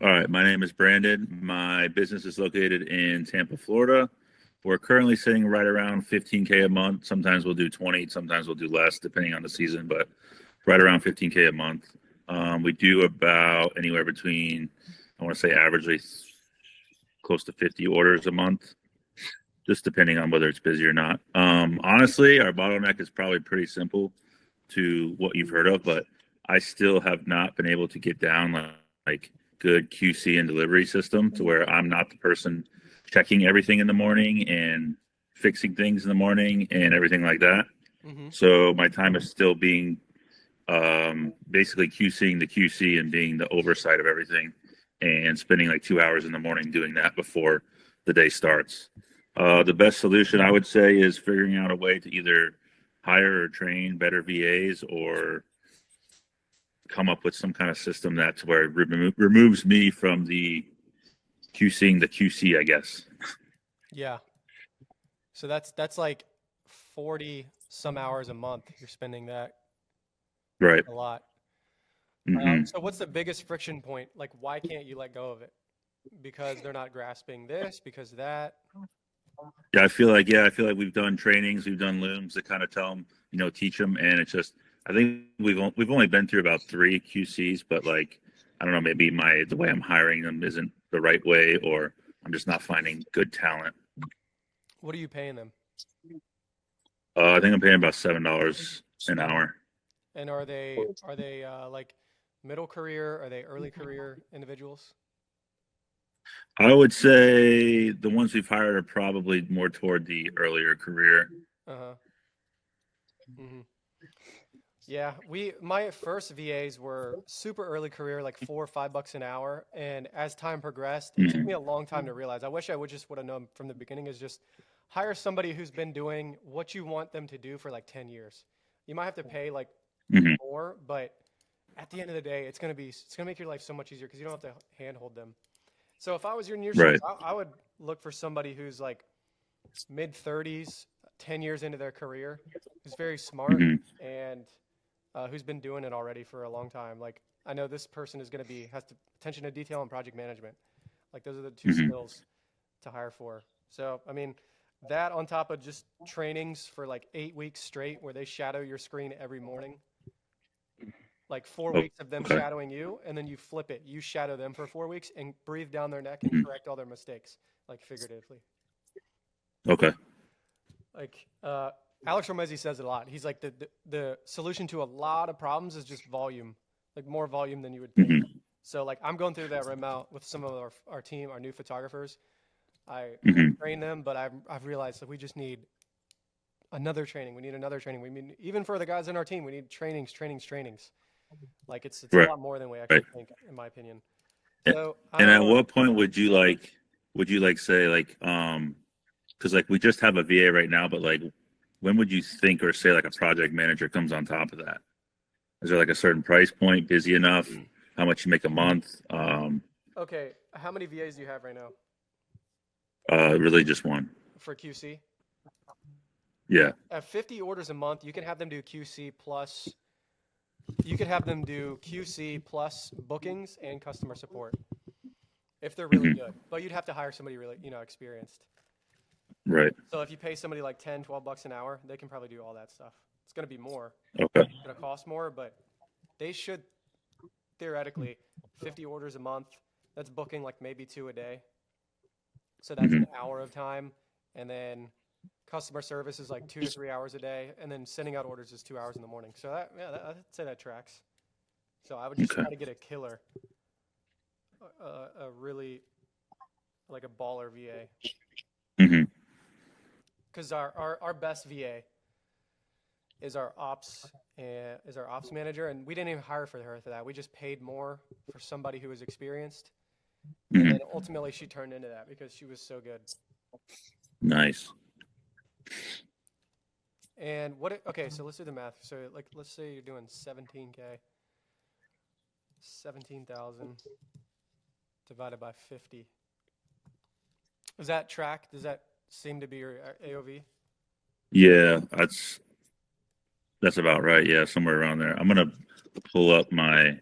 All right, my name is Brandon. My business is located in Tampa, Florida. We're currently sitting right around 15K a month. Sometimes we'll do 20, sometimes we'll do less depending on the season, but right around 15K a month. We do about anywhere between, I want to say averagely close to 50 orders a month, just depending on whether it's busy or not. Honestly, our bottleneck is probably pretty simple to what you've heard of, but I still have not been able to get down like good QC and delivery system to where I'm not the person checking everything in the morning and fixing things in the morning and everything like that. Mm-hmm. So my time is still being basically QCing the QC and being the oversight of everything and spending like 2 hours in the morning doing that before the day starts. The best solution I would say is figuring out a way to either hire or train better VAs or come up with some kind of system that's where it removes me from the QCing the QC, I guess. Yeah. So that's like 40 some hours a month. You're spending that Right. a lot. Hmm. So what's the biggest friction point? Like, why can't you let go of it? Because they're not grasping this, because that. Yeah, I feel like we've done trainings, we've done looms that kind of tell them, teach them, and it's just I think we've only been through about 3 QCs, but like I don't know, maybe the way I'm hiring them isn't the right way, or I'm just not finding good talent. What are you paying them? I think I'm paying about $7 an hour. And are they like middle career? Are they early career individuals? I would say the ones we've hired are probably more toward the earlier career. Uh-huh. Hmm. Yeah, my first VAs were super early career, like $4 or $5 an hour. And as time progressed, it took me Hmm. a long time to realize. I wish I would have known from the beginning is just hire somebody who's been doing what you want them to do for like 10 years. You might have to pay like Hmm. more, but at the end of the day, it's gonna make your life so much easier because you don't have to handhold them. So if I was in your shoes, Right. I would look for somebody who's like mid 30s, 10 years into their career, who's very smart Hmm. and who's been doing it already for a long time. Like I know this person is going to be has to, attention to detail and project management. Like those are the two Hmm. skills to hire for. So I mean, that on top of just trainings for like 8 weeks straight, where they shadow your screen every morning. Like 4 weeks of them Okay. shadowing you, and then you flip it. You shadow them for 4 weeks and breathe down their neck and Hmm. correct all their mistakes, like figuratively. Okay. Like Alex Romezi says it a lot. He's like the solution to a lot of problems is just volume, like more volume than you would think. Hmm. So like I'm going through that right now with some of our team, our new photographers. I Hmm. train them, but I've realized that we just need another training. We need another training. We mean even for the guys in our team, we need trainings. Like it's a Right. lot more than we actually think, in my opinion. And So I and don't at know. what point would you like say like because like we just have a VA right now, but like when would you think or say like a project manager comes on top of that? Is there like a certain price point, busy enough, how much you make a month? Okay, how many VAs do you have right now Really just one. for QC? Yeah. At 50 orders a month, you can have them do QC plus. You could have them do QC plus bookings and customer support if they're really Hmm. good. But you'd have to hire somebody really, experienced. Right. So if you pay somebody like 10, $12 an hour, they can probably do all that stuff. It's going to be more. Okay. It's going to cost more, but they should theoretically 50 orders a month. That's booking like maybe 2 a day. So that's Hmm. an hour of time. And then customer service is like 2 to 3 hours a day. And then sending out orders is 2 hours in the morning. So I'd say that tracks. So I would just Okay. try to get a killer, a really like a baller VA. Hmm. Because our best VA is our ops manager, and we didn't even hire for her for that. We just paid more for somebody who was experienced, and Hmm. then ultimately she turned into that because she was so good. Nice. And okay, so let's do the math. So like let's say you're doing 17K, 17,000 divided by 50. Is that track? Does that seem to be your AOV? Yeah, that's about right. Yeah, somewhere around there. I'm gonna pull up my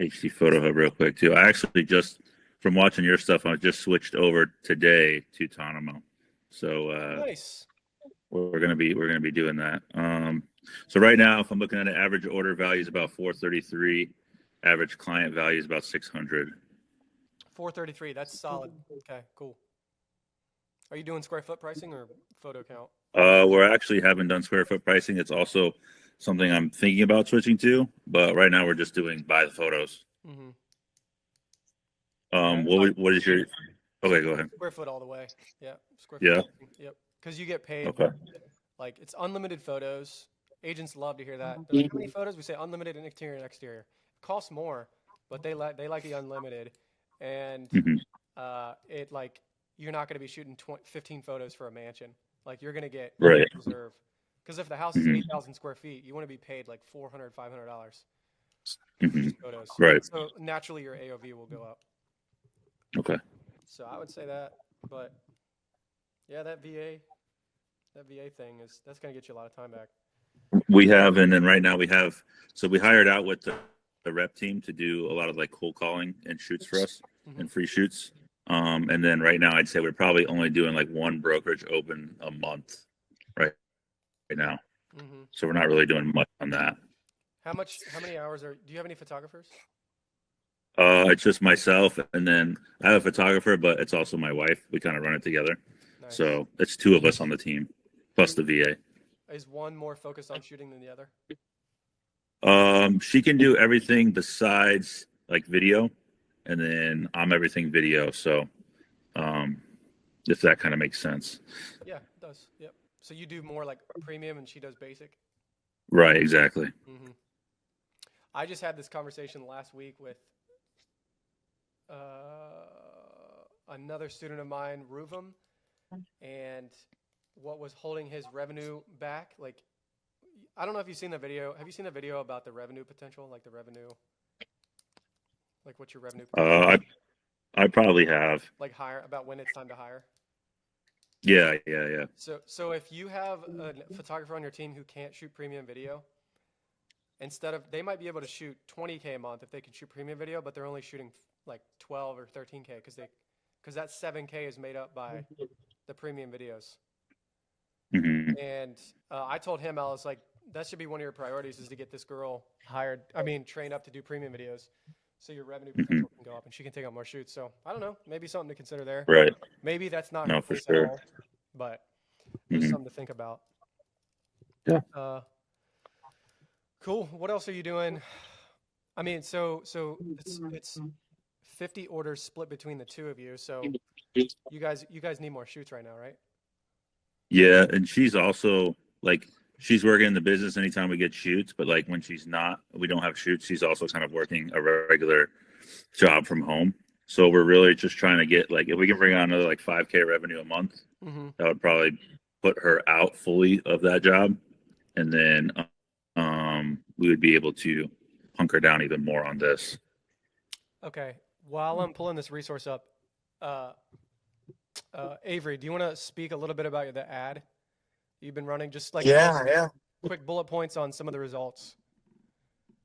HD Photo Hub real quick too. I actually just from watching your stuff, I just switched over today to Tonamo. So Nice. we're gonna be doing that. So right now, if I'm looking at an average order value is about 433, average client value is about 600. 433. That's solid. Okay, cool. Are you doing square foot pricing or photo count? We're actually haven't done square foot pricing. It's also something I'm thinking about switching to, but right now we're just doing by the photos. Mm-hmm. What is your? Okay, go ahead. Square foot all the way. Yeah. Square Yeah. foot. Yep. Because you get paid. Okay. Like it's unlimited photos. Agents love to hear that. They're like, how many photos? We say unlimited in interior and exterior. It costs more, but they like the unlimited, and it like you're not going to be shooting 15 photos for a mansion. Like you're going to get Right. reserve. Because if the house is 8,000 square feet, you want to be paid like $400, $500 for photos. Right. So naturally your AOV will go up. Okay. So I would say that, but yeah, that VA thing that's going to get you a lot of time back. We have, and then right now we have. So we hired out with the rep team to do a lot of like cold calling and shoots for us and free shoots. And then right now I'd say we're probably only doing like one brokerage open a month right now. So we're not really doing much on that. How many hours do you have any photographers? It's just myself, and then I have a photographer, but it's also my wife. We kind of run it together. Nice. So it's two of us on the team, plus the VA. Is one more focused on shooting than the other? She can do everything besides like video, and then I'm everything video. So, if that kind of makes sense. Yeah, it does. Yep. So you do more like premium, and she does basic. Right. Exactly. I just had this conversation last week with another student of mine, Ruvam, and what was holding his revenue back. Like, I don't know if you've seen the video. Have you seen the video about the revenue potential? Like the revenue, like what's your revenue potential? I probably have. Like hire, about when it's time to hire. Yeah. So if you have a photographer on your team who can't shoot premium video, they might be able to shoot 20K a month if they can shoot premium video, but they're only shooting like 12 or 13K because that 7K is made up by the premium videos. And I told him, I was like, that should be one of your priorities is to get this girl trained up to do premium videos so your revenue potential can go up and she can take on more shoots. So I don't know, maybe something to consider there. Right. Maybe that's not No, for at sure. all, but there's something to think about. Yeah. Cool. What else are you doing? I mean, so it's 50 orders split between the two of you. So you guys need more shoots right now, right? Yeah, and she's also like she's working in the business anytime we get shoots, but like when she's not, we don't have shoots. She's also kind of working a regular job from home. So we're really just trying to get like if we can bring on another like 5K revenue a month, that would probably put her out fully of that job, and then we would be able to hunker down even more on this. Okay. While I'm pulling this resource up, Avery, do you want to speak a little bit about the ad you've been running? Just like quick bullet points on some of the results.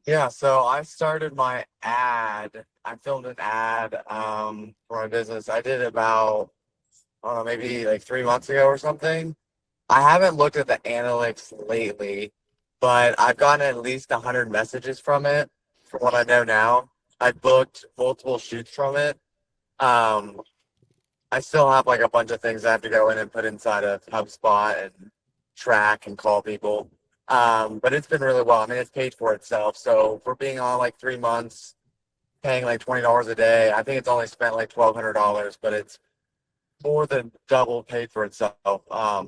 Yeah, so I started my ad. I filmed an ad for my business. I did it about, I don't know, maybe like 3 months ago or something. I haven't looked at the analytics lately, but I've gotten at least 100 messages from it, from what I know now. I booked multiple shoots from it. I still have like a bunch of things I have to go in and put inside of HubSpot and track and call people. But it's been really well. I mean, it's paid for itself. So for being on like 3 months, paying like $20 a day, I think it's only spent like $1,200, but it's more than double paid for itself. I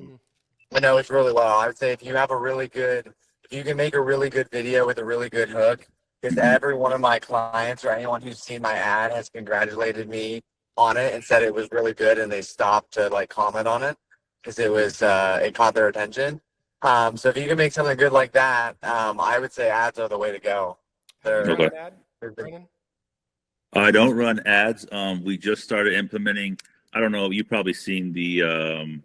know it's really well. I would say if you can make a really good video with a really good hook, because every one of my clients or anyone who's seen my ad has congratulated me on it and said it was really good, and they stopped to like comment on it because it caught their attention. So if you can make something good like that, I would say ads are the way to go. Okay. I don't run ads. We just started implementing. I don't know. You've probably seen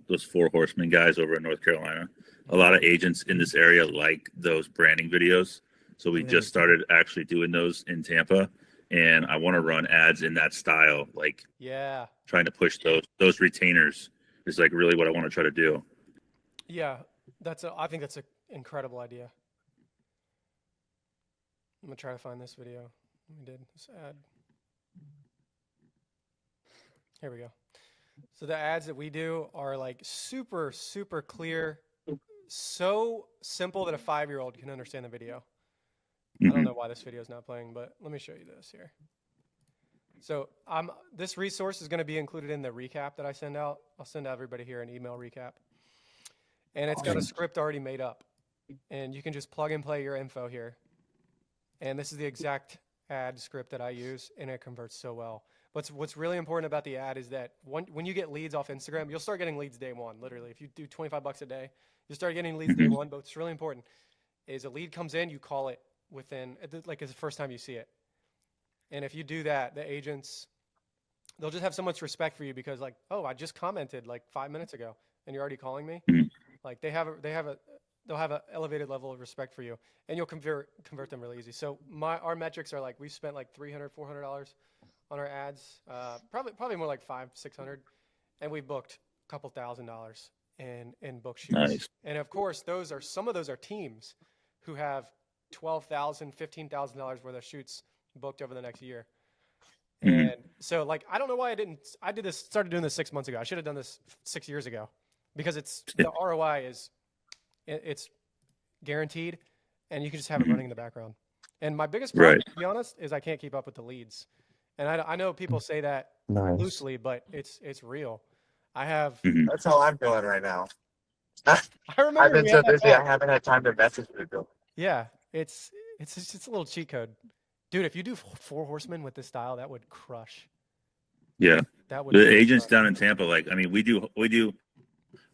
those 4 Horsemen guys over in North Carolina. A lot of agents in this area like those branding videos. So we just started actually doing those in Tampa. and I want to run ads in that style, like Yeah. trying to push those retainers is like really what I want to try to do. Yeah. I think that's an incredible idea. I'm gonna try to find this video. We did this ad. Here we go. So the ads that we do are like super, super clear, so simple that a 5-year-old can understand the video. I don't know why this video is not playing, but let me show you this here. So this resource is going to be included in the recap that I send out. I'll send everybody here an email recap. And it's got a script already made up. And you can just plug and play your info here. And this is the exact ad script that I use, and it converts so well. What's really important about the ad is that when you get leads off Instagram, you'll start getting leads day one, literally. If you do $25 a day, you'll start getting leads day one. But what's really important is a lead comes in, you call it within, like it's the first time you see it. And if you do that, the agents, they'll just have so much respect for you because like, oh, I just commented like 5 minutes ago and you're already calling me. Like they'll have an elevated level of respect for you, and you'll convert them really easy. So our metrics are like, we've spent like $300, $400 on our ads, probably more like $500-600, and we booked a couple $1,000 in book shoots. Nice. And of course, some of those are teams who have $12,000, $15,000 worth of shoots booked over the next year. And so like, I don't know why started doing this 6 months ago. I should have done this 6 years ago because the ROI it's guaranteed, and you can just have it running in the background. And my biggest problem, to be honest, is I can't keep up with the leads. And I know people say that loosely, but it's real. I have. That's how I'm feeling right now. I remember I've been so busy, I haven't had time to message people. Yeah, it's just a little cheat code, dude. If you do 4 horsemen with this style, that would crush. Yeah, that would. The agents down in Tampa, like, I mean, we do.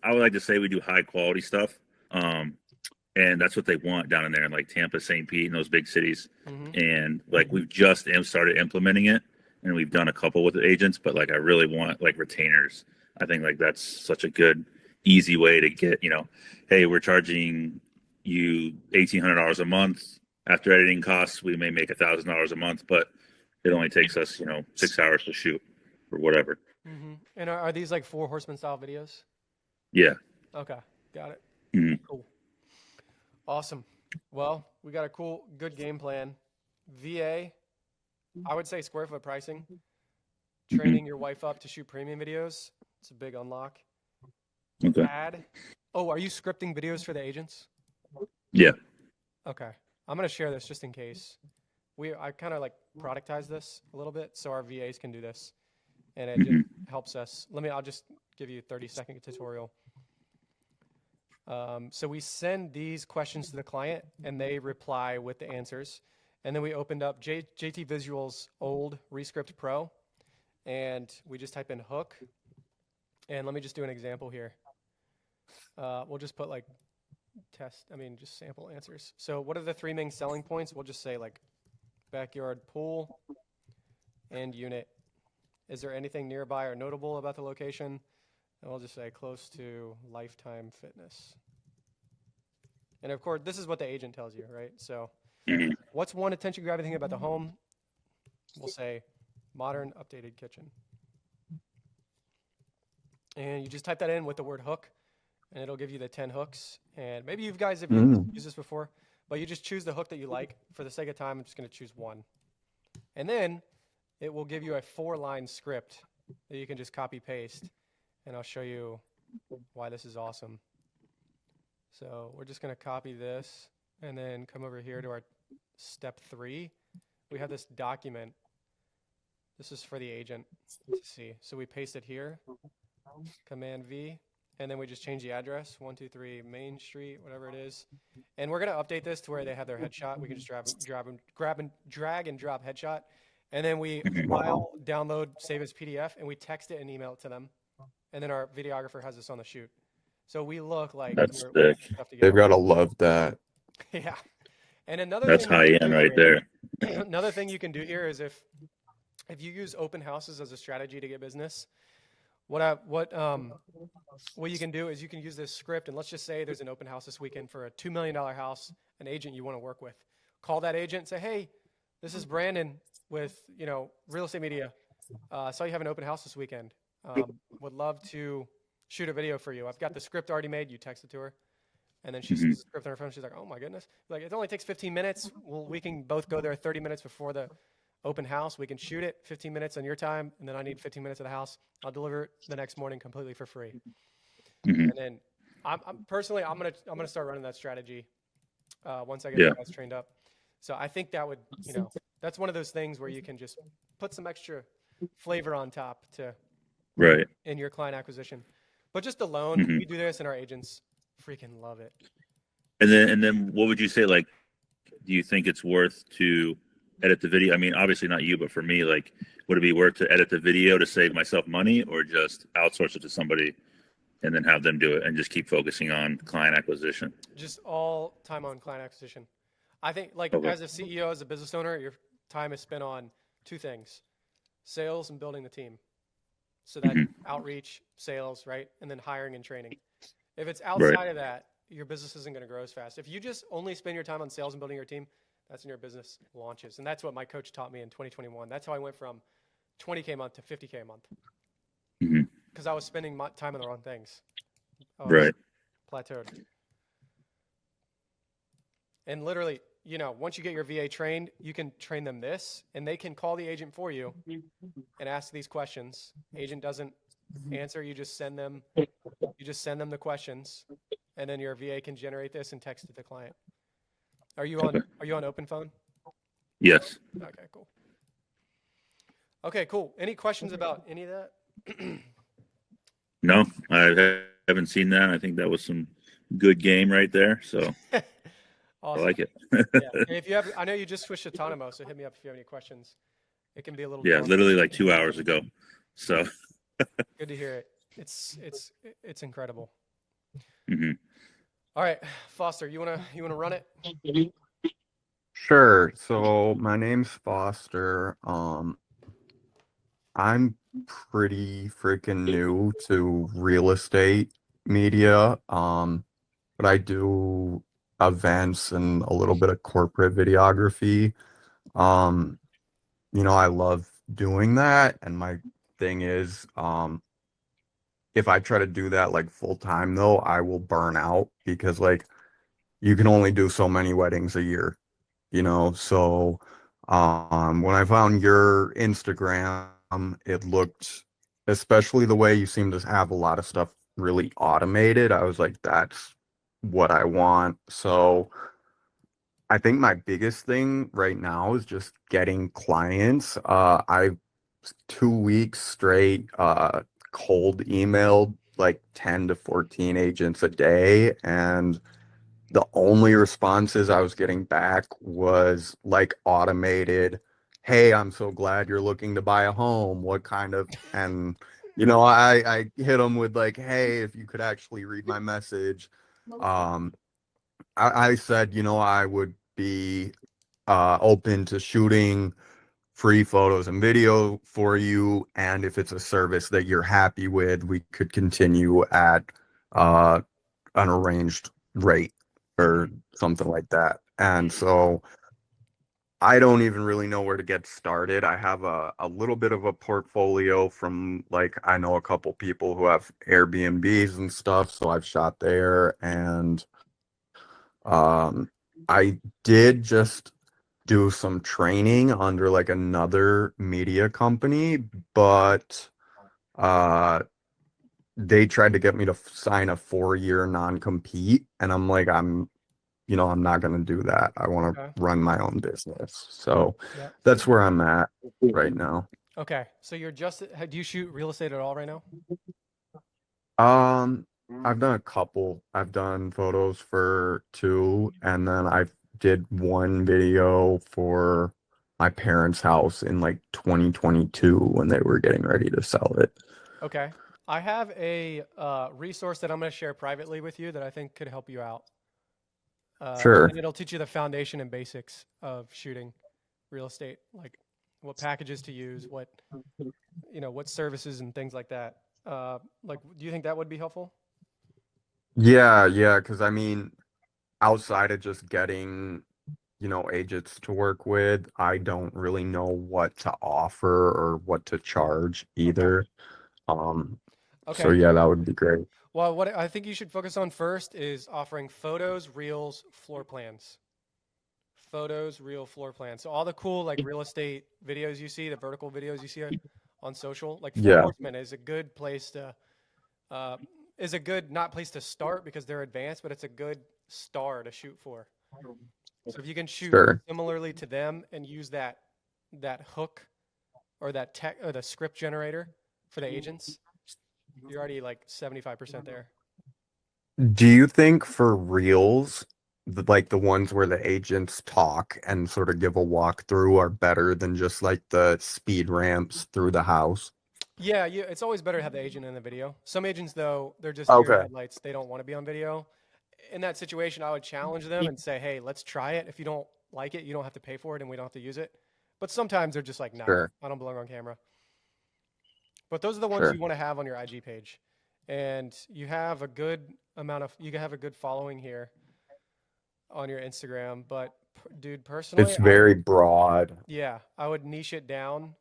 I would like to say we do high quality stuff, and that's what they want down in there in like Tampa, St. Pete, and those big cities. And like we've just started implementing it, and we've done a couple with the agents, but like I really want like retainers. I think like that's such a good, easy way to get, hey, we're charging you $1,800 a month. After editing costs, we may make $1,000 a month, but it only takes us 6 hours to shoot or whatever. And are these like 4 horsemen style videos? Yeah. Okay, got it. Cool. Awesome. Well, we got a good game plan. VA, I would say square foot pricing. Training your wife up to shoot premium videos. It's a big unlock. Okay. Ad. Oh, are you scripting videos for the agents? Yeah. Okay. I'm going to share this just in case. I kind of like productize this a little bit so our VAs can do this. And it just helps us. I'll just give you a 30-second tutorial. So we send these questions to the client, and they reply with the answers. And then we opened up JT Visual's old Rescript Pro, and we just type in hook. And let me just do an example here. We'll just put like just sample answers. So what are the 3 main selling points? We'll just say like backyard pool and unit. Is there anything nearby or notable about the location? And we'll just say close to Lifetime Fitness. And of course, this is what the agent tells you, right? So what's one attention-grabbing thing about the home? We'll say modern, updated kitchen. And you just type that in with the word hook, and it'll give you the 10 hooks. And maybe you guys have used this before, but you just choose the hook that you like. For the sake of time, I'm just going to choose one. And then it will give you a 4-line script that you can just copy-paste. And I'll show you why this is awesome. So we're just going to copy this and then come over here to our step 3. We have this document. This is for the agent to see. So we paste it here, Command V, and then we just change the address, 123 Main Street, whatever it is. And we're going to update this to where they have their headshot. We can just drag and drop headshot. And then we file, download, save as PDF, and we text it and email it to them. And then our videographer has this on the shoot. So we look like we're they've got to love that. Yeah. And another that's thing high end right there. Another thing you can do here is if you use open houses as a strategy to get business, what you can do is you can use this script, and let's just say there's an open house this weekend for a $2 million house, an agent you want to work with. Call that agent and say, hey, this is Brandon. with, real estate media. I saw you have an open house this weekend. Would love to shoot a video for you. I've got the script already made. You text it to her. And then she Mhm. sees the script on her phone. She's like, oh my goodness. Like, it only takes 15 minutes. We can both go there 30 minutes before the open house. We can shoot it 15 minutes on your time. And then I need 15 minutes at the house. I'll deliver it the next morning completely for free. Mhm. And then I'm personally, I'm going to start running that strategy once I get Yeah. the guys trained up. So I think that would, that's one of those things where you can just put some extra flavor on top Right. in your client acquisition. But just alone, Mhm. we do this and our agents freaking love it. And then what would you say, like, do you think it's worth to edit the video? I mean, obviously not you, but for me, like, would it be worth to edit the video to save myself money, or just outsource it to somebody and then have them do it and just keep focusing on client acquisition? Just all time on client acquisition. I think, like, Okay. as a CEO, as a business owner, your time is spent on two things: sales and building the team. So that Mhm. outreach, sales, right? And then hiring and training. If it's Right. outside of that, your business isn't going to grow as fast. If you just only spend your time on sales and building your team, that's when your business launches. And that's what my coach taught me in 2021. That's how I went from 20K a month to 50K a month, Mhm. because I was spending my time on the wrong things. I was Right. plateaued. And literally, once you get your VA trained, you can train them this, and they can call the agent for you and ask these questions. Agent doesn't answer, you just send them the questions, and then your VA can generate this and text it to the client. Are you on open phone? Yes. Okay, cool. Okay, cool. Any questions about any of that? No, I haven't seen that. I think that was some good game right there. So I Awesome. like it. Yeah. And if you have, I know you just switched to Autonomo, so hit me up if you have any questions. It can be a little Yeah, daunting. literally like 2 hours ago. So. Good to hear it. It's incredible. Mhm. All right, Foster, you wanna run it? Sure. So my name's Foster. I'm pretty freaking new to real estate media. But I do events and a little bit of corporate videography. Um, I love doing that. And my thing is, if I try to do that like full time though, I will burn out because like you can only do so many weddings a year, So when I found your Instagram, it looked, especially the way you seem to have a lot of stuff really automated. I was like, that's what I want. So I think my biggest thing right now is just getting clients. I've 2 weeks straight cold emailed like 10 to 14 agents a day, and the only responses I was getting back was like automated, "Hey, I'm so glad you're looking to buy a home. What kind of," and I hit them with like, "Hey, if you could actually read my message." Um, I said, I would be open to shooting free photos and video for you, and if it's a service that you're happy with, we could continue at uh, an arranged rate or something like that. And so I don't even really know where to get started. I have a little bit of a portfolio from like I know a couple people who have Airbnbs and stuff, so I've shot there. And I did just do some training under like another media company, but uh they tried to get me to sign a 4-year non-compete, and I'm like, I'm not going to do that. I want Okay. to run my own business. So Yeah. that's where I'm at right now. Okay. So you're just, do you shoot real estate at all right now? Um, I've done a couple. I've done photos for two, and then I did one video for my parents' house in like 2022 when they were getting ready to sell it. Okay. I have a resource that I'm going to share privately with you that I think could help you out. Sure. And it'll teach you the foundation and basics of shooting real estate, like what packages to use, what services and things like that. Like, do you think that would be helpful? Yeah, because I mean, outside of just getting agents to work with. I don't really know what to offer or what to charge either. So Okay. yeah, that would be great. Well, what I think you should focus on first is offering photos, reels, floor plans. Photos, reel, floor plans. So all the cool like real estate videos you see, the vertical videos you see on social, like Four Yeah, Horsemen is a good place to uh, is a good not place to start because they're advanced, but it's a good star to shoot for. So if you can shoot sure. similarly to them and use that hook or that tech or the script generator for the agents, you're already like 75% there. Do you think for reels, like the ones where the agents talk and sort of give a walkthrough are better than just like the speed ramps through the house? Yeah, it's always better to have the agent in the video. Some agents, though, they're just deer in Okay, headlights. They don't want to be on video. In that situation, I would challenge them and say, hey, let's try it. If you don't like it, you don't have to pay for it and we don't have to use it. But sometimes they're just like, nah, sure, I don't belong on camera. But those are the ones you sure. want to have on your IG page. And you have a good you can have a good following here on your Instagram. But dude, personally, It's very broad. yeah, I would niche it down.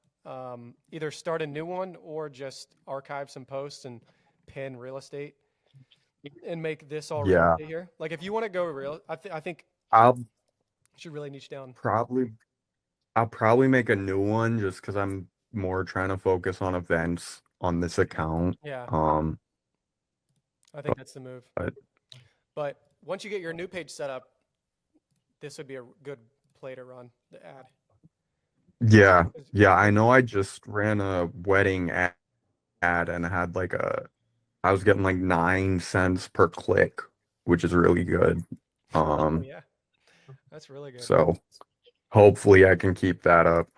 Either start a new one or just archive some posts and pin real estate and make this all real Yeah, estate here. Like if you want to go real, I think I'll you should really niche down. probably I'll probably make a new one just because I'm more trying to focus on events on this account. Yeah, Um, I think that's the move. but But once you get your new page set up, this would be a good play to run the ad. yeah, 'Cause yeah, I know I just ran a wedding ad and had I was getting like 9 cents per click, which is really good. Oh Um, yeah, that's really good. so hopefully I can keep that up.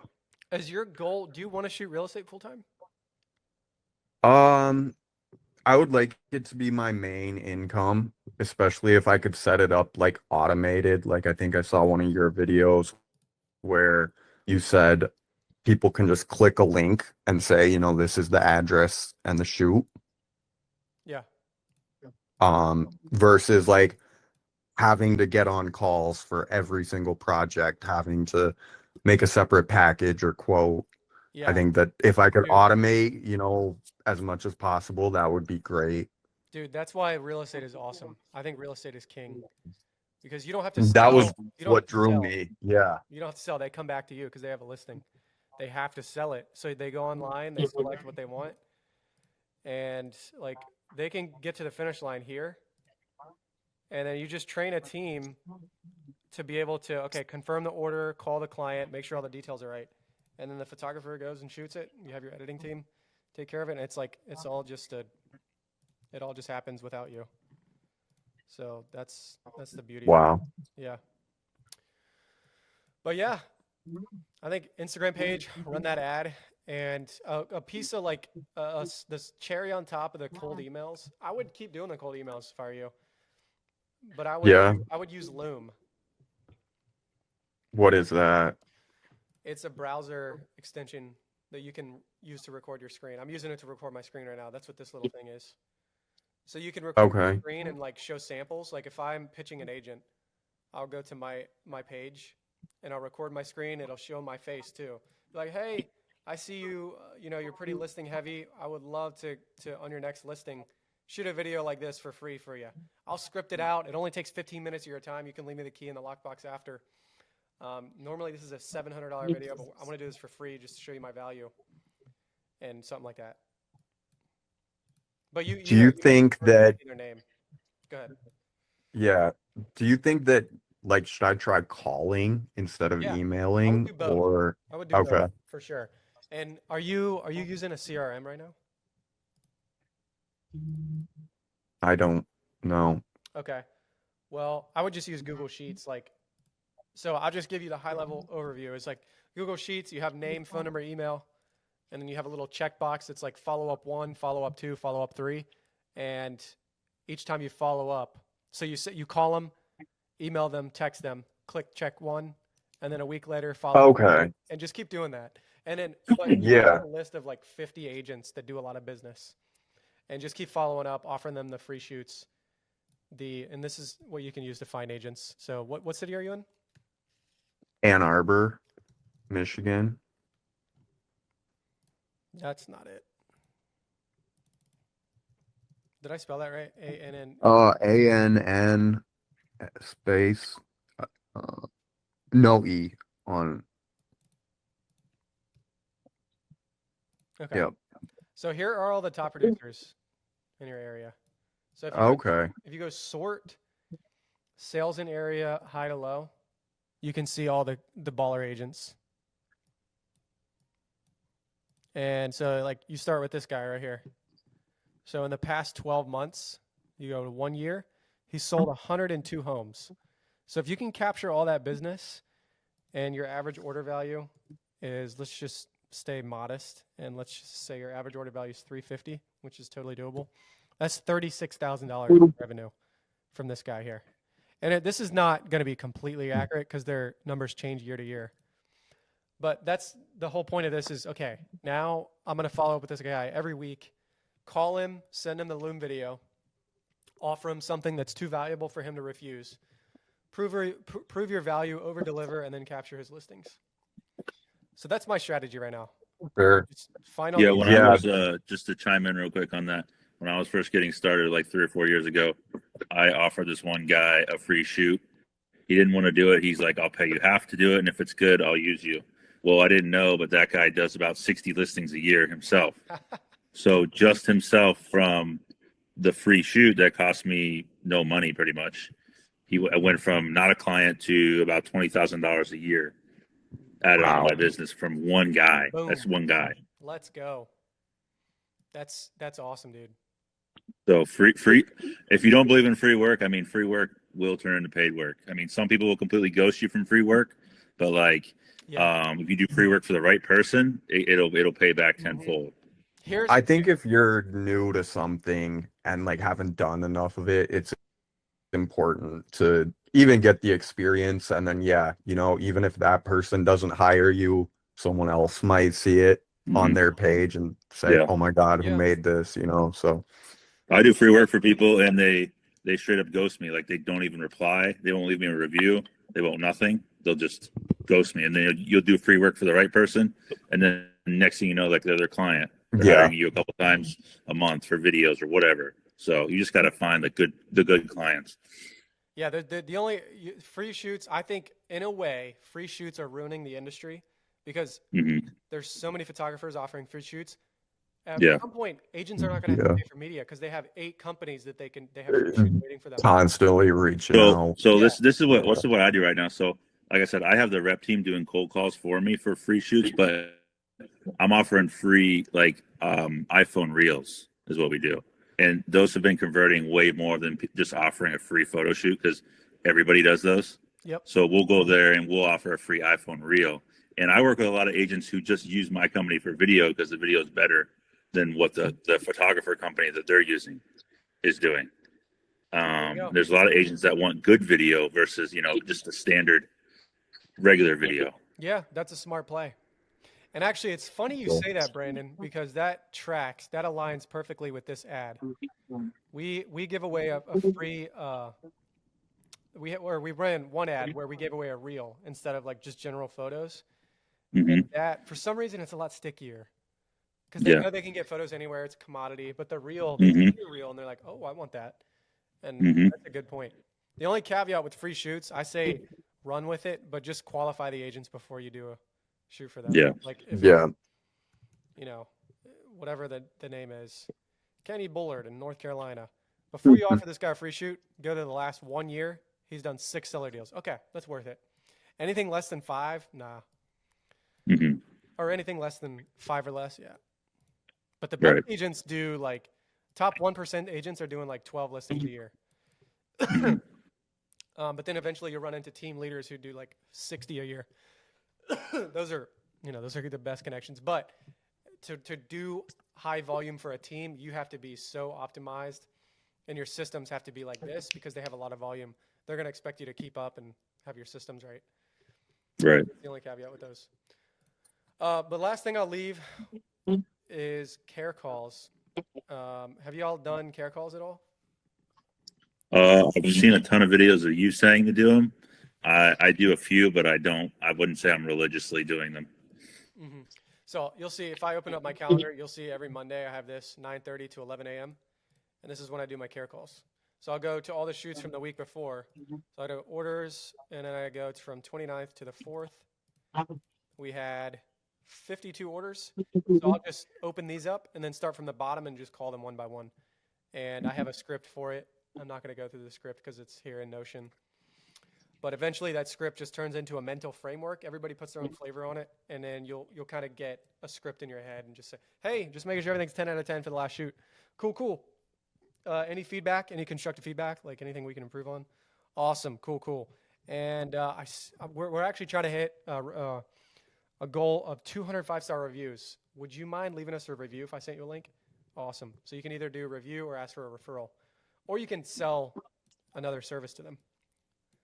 As your goal, do you want to shoot real estate full time? Um, I would like it to be my main income, especially if I could set it up like automated. Like I think I saw one of your videos where you said people can just click a link and say, this is the address and the shoot. Yeah, Versus like having to get on calls for every single project, having to make a separate package or quote. I yeah, think that if I could dude. automate, as much as possible, that would be great. Dude, that's why real estate is awesome. I think real estate is king because you don't have to That was sell. You don't have what to drew sell. me. Yeah. You don't have to sell. They come back to you because they have a listing. They have to sell it. So they go online, they select what they want, and like they can get to the finish line here. And then you just train a team to be able to, okay, confirm the order, call the client, make sure all the details are right. And then the photographer goes and shoots it. You have your editing team take care of it. And it's like, it all just happens without you. So that's the beauty of it. Wow. Yeah. But yeah, I think Instagram page, run that ad, and a piece of like this cherry on top of the cold emails. I would keep doing the cold emails if I were you, but Yeah. I would use Loom. What is that? It's a browser extension that you can use to record your screen. I'm using it to record my screen right now. That's what this little thing is. So you can record your Okay. screen and like show samples. Like if I'm pitching an agent, I'll go to my page and I'll record my screen. It'll show my face too. Like, hey, I see you. You're pretty listing heavy. I would love to on your next listing, shoot a video like this for free for you. I'll script it out. It only takes 15 minutes of your time. You can leave me the key in the lockbox after. Normally this is a $700 video, but I'm gonna do this for free just to show you my value and something like that. But Do you have to think first that, say their name. Go ahead. yeah, do you think that, like, should I try calling instead of Yeah, I would emailing do both. or, I would do okay, both for sure. And are you using a CRM right now? I don't know. Okay. Well, I would just use Google Sheets. So I'll just give you the high level overview. It's like Google Sheets, you have name, phone number, email, and then you have a little checkbox that's like follow up 1, follow up 2, follow up 3. And each time you follow up, so you call them, email them, text them, click check 1, and then a week later follow up 2, Okay. and just keep doing that. And then, but you want to Yeah. have a list of like 50 agents that do a lot of business, and just keep following up, offering them the free shoots. And this is what you can use to find agents. So what city are you in? Ann Arbor, Michigan. That's not it. Did I spell that right? A-N-N. ANN space, uh, no E on. Okay. Yep. So here are all the top producers in your area. So Okay. if you go sort sales in area high to low, you can see all the baller agents. And so like you start with this guy right here. So in the past 12 months, you go to 1 year, he sold 102 homes. So if you can capture all that business and your average order value is, let's just stay modest, and let's just say your average order value is 350, which is totally doable. That's $36,000 in revenue from this guy here. And this is not going to be completely accurate because their numbers change year to year. But that's the whole point of this is, okay, now I'm going to follow up with this guy every week, call him, send him the Loom video, offer him something that's too valuable for him to refuse, prove your value, over deliver, and then capture his listings. So that's my strategy right now. Sure. Just find all Yeah, the- when I was just to chime in real quick on that, when I was first getting started like 3 or 4 years ago, I offered this one guy a free shoot. He didn't want to do it. He's like, I'll pay you half to do it, and if it's good, I'll use you. Well, I didn't know, but that guy does about 60 listings a year himself. So just himself from the free shoot that cost me no money pretty much. I went from not a client to about $20,000 a year added on to my business from one guy. Boom. That's one guy. Let's go. That's awesome, dude. So free. If you don't believe in free work, I mean, free work will turn into paid work. I mean, some people will completely ghost you from free work, but like, if you do free work for the right person, it'll pay back tenfold. I think if you're new to something and like haven't done enough of it, it's important to even get the experience. And then, even if that person doesn't hire you, someone else might see it on their page and say, Yeah. "Oh my God, who made this?" So I do free work for people, and they straight up ghost me. Like, they don't even reply. They won't leave me a review. They won't nothing. They'll just ghost me, and then you'll do free work for the right person, and then next thing you know, like, they're their client. They're hiring you a couple times a month for videos or whatever. So you just got to find the good clients. Yeah, the only free shoots, I think, in a way, free shoots are ruining the industry because there's so many photographers offering free shoots. At some point, agents are not going to have to pay for media because they have 8 companies that they have free shoots waiting for them. constantly reaching out. So this is what I do right now. So like I said, I have the rep team doing cold calls for me for free shoots, but I'm offering free iPhone reels is what we do. And those have been converting way more than just offering a free photo shoot because everybody does those. Yep. So we'll go there and we'll offer a free iPhone reel. And I work with a lot of agents who just use my company for video because the video is better than what the photographer company that they're using is doing. There's a lot of agents that want good video versus, just a standard regular video. Yeah, that's a smart play. And actually, it's funny you say that, Brandon, because that aligns perfectly with this ad. We give away a free, we ran one ad where we gave away a reel instead of like just general photos. And that, for some reason, it's a lot stickier because they know they can get photos anywhere. It's a commodity, but the reel, they see the reel and they're like, oh, I want that. And that's a good point. The only caveat with free shoots, I say run with it, but just qualify the agents before you do a shoot for them. Yeah. Like, whatever the name is, Kenny Bullard in North Carolina. Before you offer this guy a free shoot, go to the last 1 year. He's done 6 seller deals. Okay, that's worth it. Anything less than 5, nah. Or anything less than 5 or less, yeah. But the best agents do like top 1% agents are doing like 12 listings a year. But then eventually you run into team leaders who do like 60 a year. Those are the best connections. But to do high volume for a team, you have to be so optimized, and your systems have to be like this because they have a lot of volume. They're going to expect you to keep up and have your systems right. Right. That's the only caveat with those. But last thing I'll leave is care calls. Have you all done care calls at all? I've seen a ton of videos of you saying to do them, I do a few, but I wouldn't say I'm religiously doing them. Hmm. So you'll see if I open up my calendar, you'll see every Monday I have this 9:30 to 11 a.m. And this is when I do my care calls. So I'll go to all the shoots from the week before. So I do orders, and then I go from 29th to the 4th. We had 52 orders. So I'll just open these up and then start from the bottom and just call them one by one. And I have a script for it. I'm not going to go through the script because it's here in Notion. But eventually that script just turns into a mental framework. Everybody puts their own flavor on it, and then you'll kind of get a script in your head and just say, hey, just making sure everything's 10 out of 10 for the last shoot. Cool. Any feedback, any constructive feedback, like anything we can improve on? Awesome, cool. And we're actually trying to hit a goal of 200 5-star reviews. Would you mind leaving us a review if I sent you a link? Awesome. So you can either do a review or ask for a referral, or you can sell another service to them.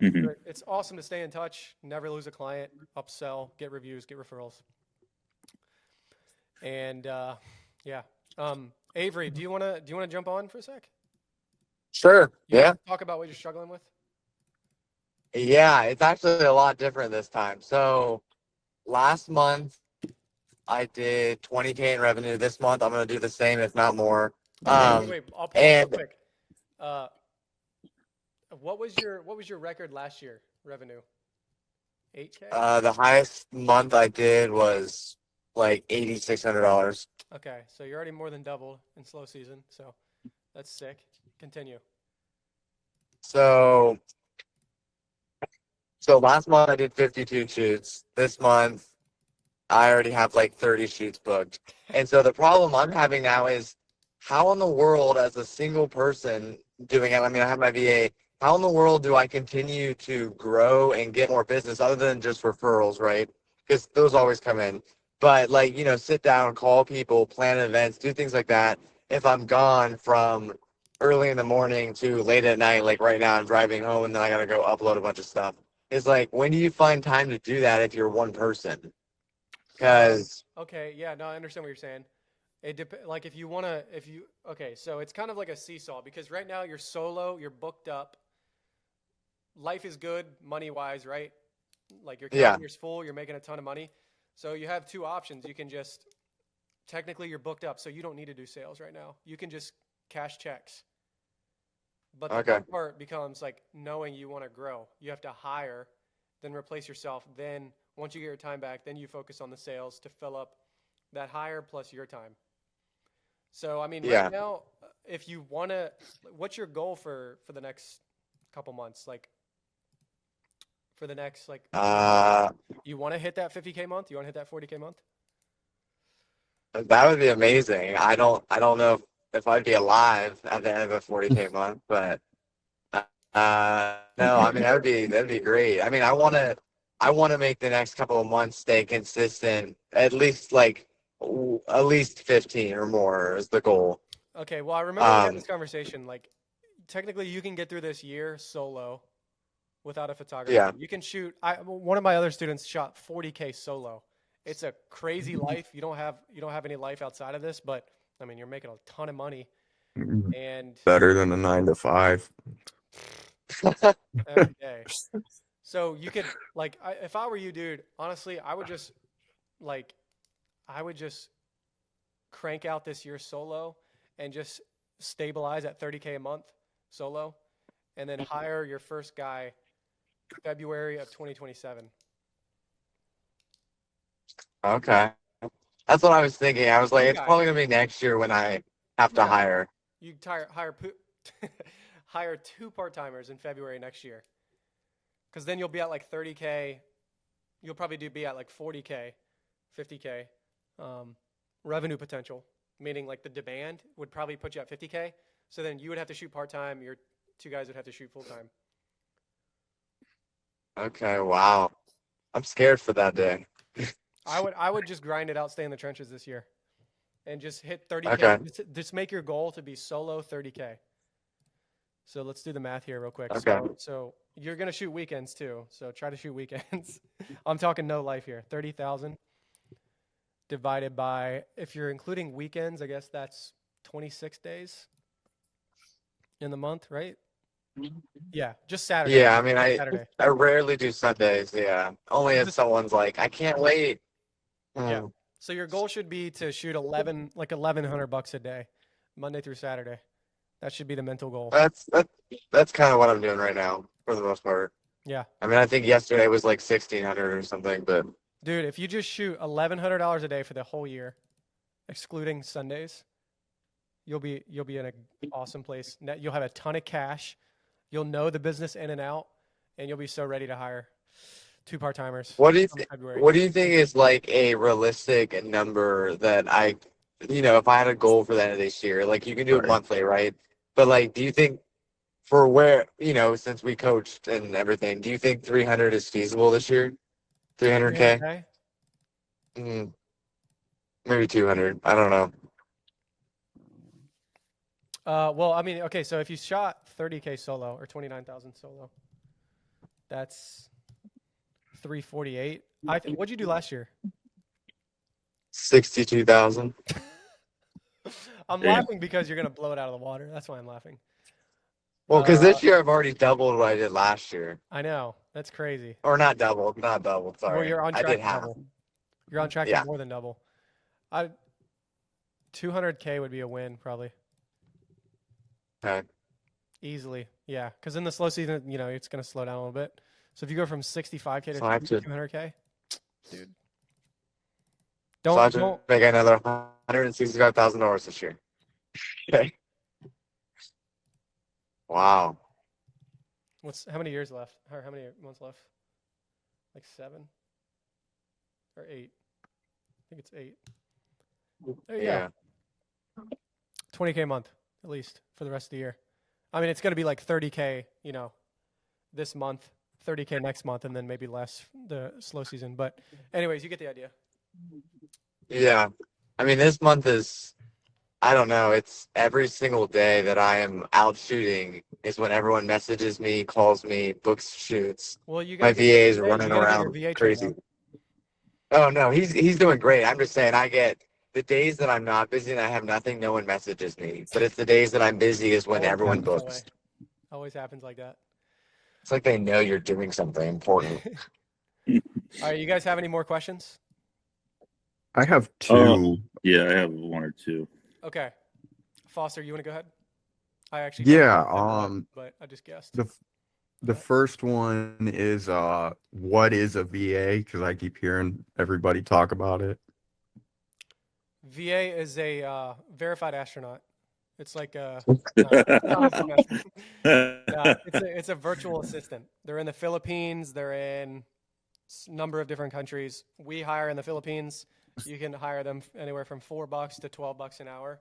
Mm-hmm. It's awesome to stay in touch, never lose a client, upsell, get reviews, get referrals. And yeah. Avery, do you wanna jump on for a sec? Sure. You Yeah. wanna talk about what you're struggling with? Yeah, it's actually a lot different this time. So last month I did 20K in revenue. This month I'm gonna do the same, if not more. Wait, I'll pause real and quick. What was your record last year? Revenue? 8K? the highest month I did was like $8,600. Okay, so you're already more than doubled in slow season, so that's sick. Continue. So last month I did 52 shoots. This month I already have like 30 shoots booked. And so the problem I'm having now is how in the world, as a single person doing it, I mean, I have my VA, how in the world do I continue to grow and get more business other than just referrals, right? Because those always come in. But like, sit down, call people, plan events, do things like that. If I'm gone from early in the morning to late at night, like right now I'm driving home and then I got to go upload a bunch of stuff. It's like, when do you find time to do that if you're one person? Because Okay, yeah, no, I understand what you're saying. Like okay, so it's kind of like a seesaw because right now you're solo, you're booked up. Life is good money-wise, right? Like your calendar's full, you're making a ton of money. So you have two options. You can just technically you're booked up, so you don't need to do sales right now. You can just cash checks. But the hard part becomes like knowing you want to grow. You have to hire, then replace yourself. Then once you get your time back, then you focus on the sales to fill up that hire plus your time. So, I mean, right now, if you want to, what's your goal for the next couple months? Like, for the next, like, you want to hit that 50K month? You want to hit that 40K month? that would be amazing. I don't know if I'd be alive at the end of a 40K month, but no, I mean that'd be great. I mean, I want to make the next couple of months stay consistent, at least 15 or more is the goal. Okay, well, I remember we had this conversation. Like, technically, you can get through this year solo without a photographer. Yeah. You can shoot. One of my other students shot 40K solo. It's a crazy life. You don't have any life outside of this, but I mean, you're making a ton of money. And better than a 9 to 5 every day. So you could if I were you, dude, honestly, I would just crank out this year solo and just stabilize at 30K a month solo, and then hire your first guy February of 2027. Okay. That's what I was thinking. I was like, it's probably gonna be next year when I have to hire. You hire 2 part-timers in February next year, because then you'll be at like 30K. You'll probably be at like 40K, 50K revenue potential, meaning like the demand would probably put you at 50K. So then you would have to shoot part-time. Your 2 guys would have to shoot full-time. Okay. Wow. I'm scared for that day. I would just grind it out, stay in the trenches this year, and just hit 30K. Okay. Just make your goal to be solo 30K. So let's do the math here real quick. Okay. So you're gonna shoot weekends too. So try to shoot weekends. I'm talking no life here. 30,000 divided by, if you're including weekends, I guess that's 26 days in the month, right? Yeah, just Saturday. Yeah, I mean, Saturday. I rarely do Sundays. Yeah, only if Just- someone's like, I can't wait. Yeah. Mm, So your goal should be to shoot 1,100 bucks a day, Monday through Saturday. That should be the mental goal. that's kind of what I'm doing right now for the most part. Yeah. I mean, I think yesterday was like 1,600 or something, but Dude, if you just shoot $1,100 a day for the whole year, excluding Sundays, you'll be in an awesome place. You'll have a ton of cash. You'll know the business in and out, and you'll be so ready to hire 2 part-timers. what do you come think? February. What do you think is like a realistic number that if I had a goal for the end of this year, like you can do it Right. monthly, right? But like, do you think for where, since we coached and everything, do you think 300 is feasible this year? 300K? 300K? Mm, maybe 200. I don't know. Well, I mean, okay, so if you shot 30K solo or 29,000 solo, that's 348. What'd you do last year? 62,000. I'm Damn. laughing because you're gonna blow it out of the water. That's why I'm laughing. Well, because this year I've already doubled what I did last year. I know, that's crazy. Or not doubled. Sorry. Well, you're on I track did to half. double. You're on track Yeah. to more than double. 200K would be a win, probably. Okay. Easily, yeah. Because in the slow season, it's going to slow down a little bit. So if you go from 65K to So I have to- 200K, dude. So I have to Don't. make another $165,000 this year. Okay. Wow. How many years left? Or how many months left? Like 7 or 8? I think it's 8. There you Yeah. go. 20K a month at least for the rest of the year. I mean, it's going to be like 30K, this month, 30K next month, and then maybe less the slow season. But anyways, you get the idea. Yeah. I mean, this month is, I don't know, it's every single day that I am out shooting is when everyone messages me, calls me, books shoots. Well, you My got VA is running around VA crazy. trained Oh no, he's doing great. I'm just saying, I get the days that I'm not busy and I have nothing, no one messages me. But it's the days that I'm busy is when Always everyone happens that books. way. Always happens like that. It's like they know you're doing something important. All right, you guys have any more questions? I have two. Yeah, I have 1 or 2. Okay. Foster, you want to go ahead? I actually Yeah, don't know, but I just guessed. The first one is what is a VA? Because I keep hearing everybody talk about it. VA is a verified astronaut. It's like it's a virtual assistant. They're in the Philippines. They're in a number of different countries. We hire in the Philippines. You can hire them anywhere from $4 to $12 an hour.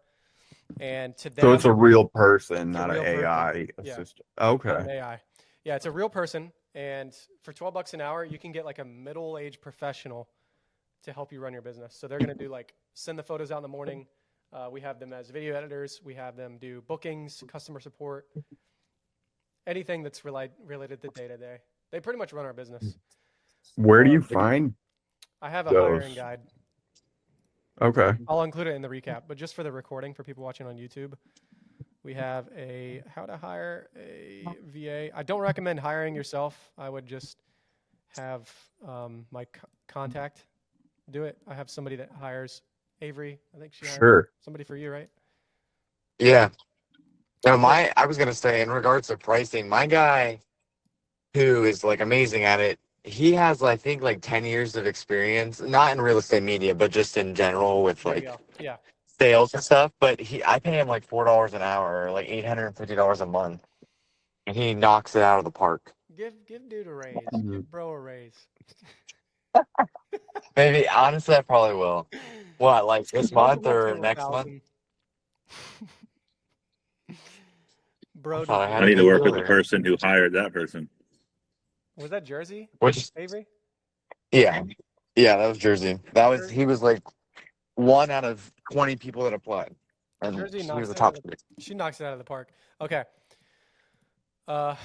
And to them, So it's a real person, It's a not an real person. AI Yeah. assistant. not Okay. an AI. Yeah, it's a real person. And for $12 an hour, you can get like a middle-aged professional to help you run your business. So they're going to do send the photos out in the morning. We have them as video editors. We have them do bookings, customer support, anything that's related to day-to-day. They pretty much run our business. Where do you find? I have a Those. hiring guide. Okay. I'll include it in the recap, but just for the recording for people watching on YouTube, we have a how to hire a VA. I don't recommend hiring yourself. I would just have my contact do it. I have somebody that hires Avery. I think she hired Sure. somebody for you, right? Yeah. No, I was gonna say in regards to pricing, my guy who is like amazing at it, he has I think like 10 years of experience, not in real estate media, but just in general with There you like go. Yeah. sales and stuff. But I pay him like $4 an hour, or like $850 a month, and he knocks it out of the park. Give dude a raise. Mhm. Give bro a raise. Maybe honestly, I probably will. What, like this month or next month? 1,000. Bro, thought I had I need to work with the earlier. person who hired that person. was that Jersey? Which Avery? yeah, that was Jersey. He was like 1 out of 20 people that applied, and Jersey he knocks was the it top. out She knocks it out of the park. Okay. I'm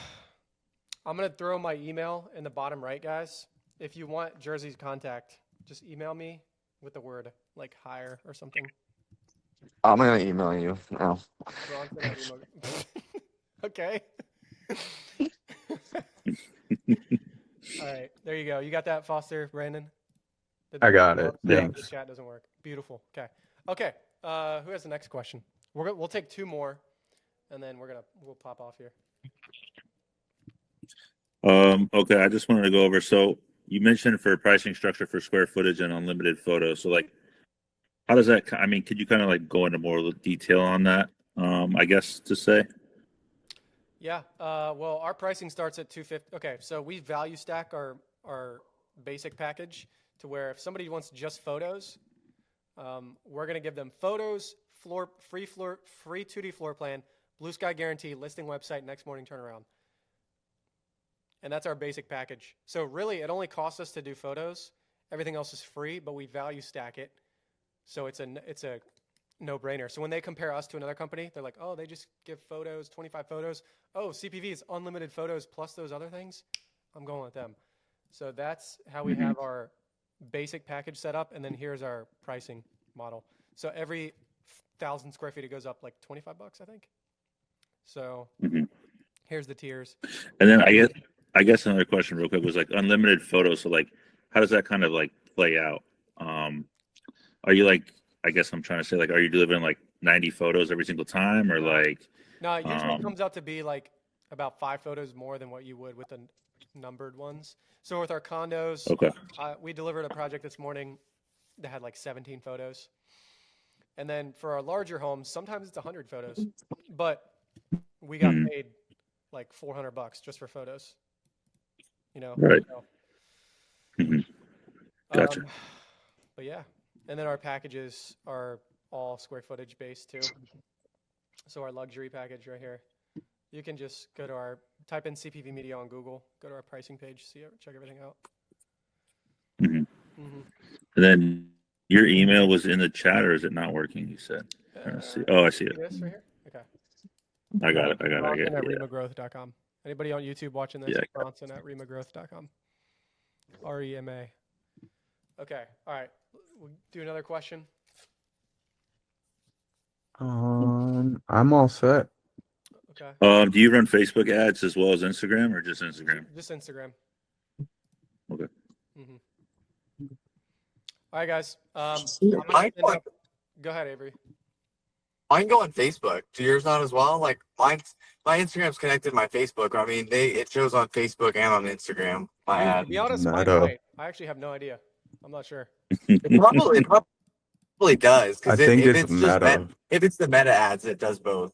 gonna throw my email in the bottom right, guys. If you want Jersey's contact, just email me with the word like hire or something. I'm gonna email you now. Bronson at REMA. Okay. All right, there you go. You got that, Foster, Brandon? Did I that got work? it. Yeah. The Thanks. chat doesn't work. Beautiful. Okay. Okay. Who has the next question? We'll take two more, and then we'll pop off here. Okay, I just wanted to go over. So you mentioned for pricing structure for square footage and unlimited photos. So like, how does that? I mean, could you kind of like go into more detail on that? I guess to say. Yeah. Well, our pricing starts at $250. Okay, so we value stack our basic package to where if somebody wants just photos, we're going to give them photos, free 2D floor plan, blue sky guarantee, listing website, next morning turnaround. And that's our basic package. So really, it only costs us to do photos. Everything else is free, but we value stack it. So it's a no-brainer. So when they compare us to another company, they're like, oh, they just give photos, 25 photos. Oh, CPV is unlimited photos plus those other things. I'm going with them. So that's how we have our basic package set up. And then here's our pricing model. So every 1,000 square feet, it goes up like $25, I think. So here's the tiers. And then I guess another question real quick was like unlimited photos. So like, how does that kind of like play out? Are you like, I guess I'm trying to say like, are you delivering like 90 photos every single time or like? No, it usually comes out to be like about 5 photos more than what you would with the numbered ones. So with our condos, Okay. we delivered a project this morning that had like 17 photos. And then for our larger homes, sometimes it's 100 photos, but we got paid like $400 just for photos, you know? Right. So, Gotcha. but yeah, and then our packages are all square footage based too. So our luxury package right here, you can just go to type in CPV Media on Google, go to our pricing page, check everything out. And then your email was in the chat, or is it not working? You said. See. Oh, I see it. This right here? Okay. I got it. Bronson at Yeah. REMAgrowth.com. Anybody on YouTube watching this? Yeah. Bronson at REMAgrowth.com. REMA. Okay. All right. We'll do another question. I'm all set. Okay. Do you run Facebook ads as well as Instagram, or just Instagram? Just Instagram. Okay. All right, guys. Go ahead, Avery. Mine go on Facebook. Do yours not as well? Like my Instagram's connected to my Facebook. I mean, it shows on Facebook and on Instagram. My To ad. be honest, mine Meta. might. I actually have no idea. I'm not sure. It probably does. I Because think if it's it's just Meta. if it's the meta ads, it does both.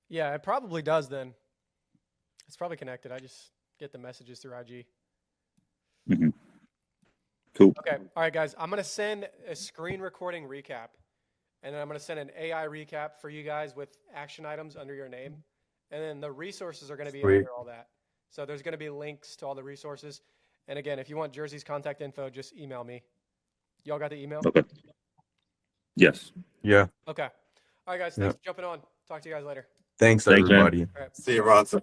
Yeah, it probably does then. It's probably connected. I just get the messages through IG. Cool. Okay. All right, guys. I'm going to send a screen recording recap. And then I'm going to send an AI recap for you guys with action items under your name. And then the resources are going to be Sweet. under all that. So there's going to be links to all the resources. And again, if you want Jersey's contact info, just email me. Y'all got the email? Okay. Yes. Yeah. Okay. All right, guys. Thanks for jumping on. Talk to you guys later. Thanks, Thanks, man. everybody. All right. See you, Ronson.